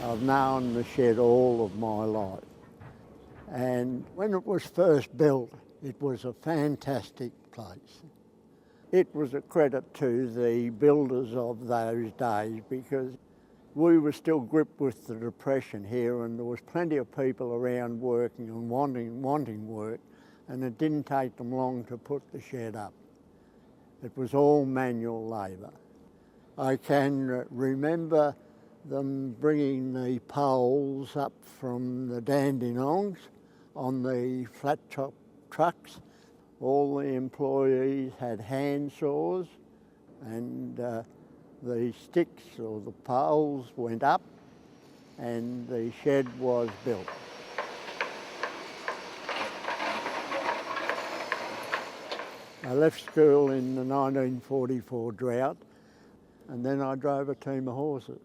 I've known the shed all of my life. And when it was first built, it was a fantastic place. It was a credit to the builders of those days because we were still gripped with the Depression here, and there was plenty of people around working and wanting work, and it didn't take them long to put the shed up. It was all manual labour. I can remember them bringing the poles up from the Dandenongs on the flat top trucks. All the employees had hand saws, and the sticks or the poles went up and the shed was built. I left school in the 1944 drought, and then I drove a team of horses.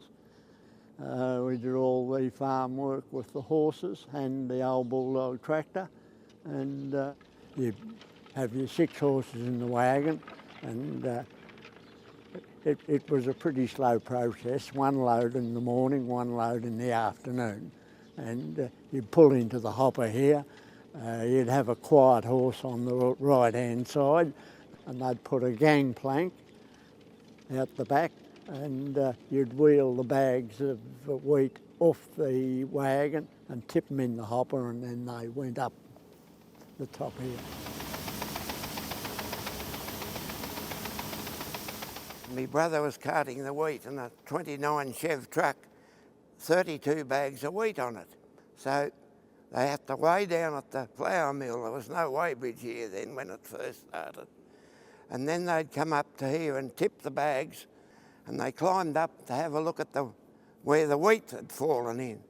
We did all the farm work with the horses and the old bulldog tractor, and you have your 6 horses in the wagon, and it was a pretty slow process. One load in the morning, one load in the afternoon, and you'd pull into the hopper here. You'd have a quiet horse on the right-hand side, and they'd put a gangplank out the back, and you'd wheel the bags of wheat off the wagon and tip them in the hopper, and then they went up the top here. My brother was carting the wheat in a 29 Chev truck, 32 bags of wheat on it. So they had to weigh down at the flour mill. There was no weighbridge here then when it first started. And then they'd come up to here and tip the bags, and they climbed up to have a look at where the wheat had fallen in.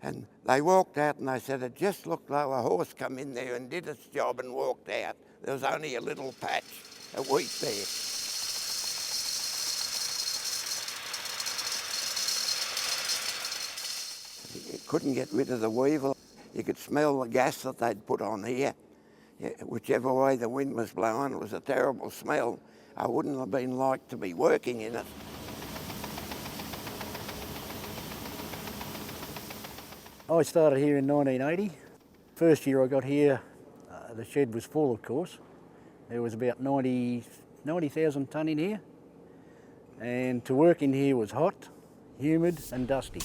And they walked out and they said it just looked like a horse come in there and did its job and walked out. There was only a little patch of wheat there. You couldn't get rid of the weevil. You could smell the gas that they'd put on here. Yeah, whichever way the wind was blowing, it was a terrible smell. I wouldn't have been like to be working in it. I started here in 1980. First year I got here, the shed was full, of course. There was about 90,000 tonne in here. And to work in here was hot, humid and dusty.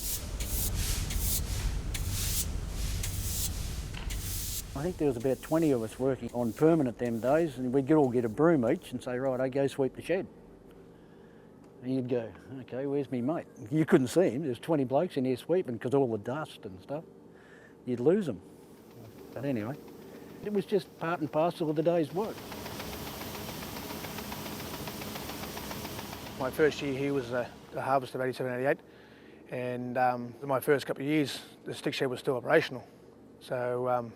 I think there was about 20 of us working on permanent them days, and we'd all get a broom each and say, right, go sweep the shed. And you'd go, okay, where's me mate? You couldn't see him, there's 20 blokes in here sweeping because all the dust and stuff. You'd lose them. But anyway, it was just part and parcel of the day's work. My first year here was the harvest of 87, 88, and my first couple of years the stick shed was still operational. So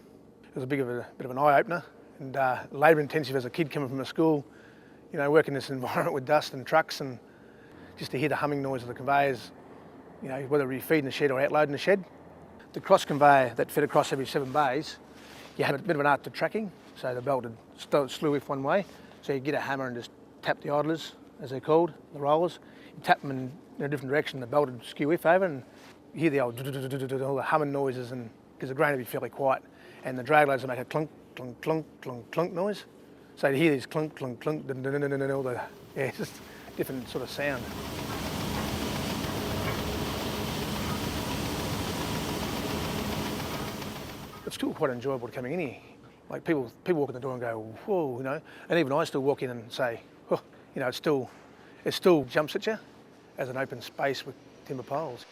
it was a bit of an eye-opener, and labour-intensive as a kid coming from a school, you know, working in this environment with dust and trucks, and just to hear the humming noise of the conveyors, you know, whether you're feeding the shed or outloading the shed. The cross conveyor that fed across every 7 bays, you had a bit of an art to tracking, so the belt would slew if one way, so you get a hammer and just tap the idlers, as they're called, the rollers. You tap them in a different direction, the belt would skew if over, and you hear the old all the humming noises, and because the grain would be fairly quiet, and the drag loads would make a clunk, clunk, clunk, clunk, clunk noise. So you hear these clunk, clunk, clunk, all the, yeah, just different sort of sound. It's still quite enjoyable coming in here. Like people walk in the door and go, whoa, you know, and even I still walk in and say, oh, you know, it still jumps at you as an open space with timber poles.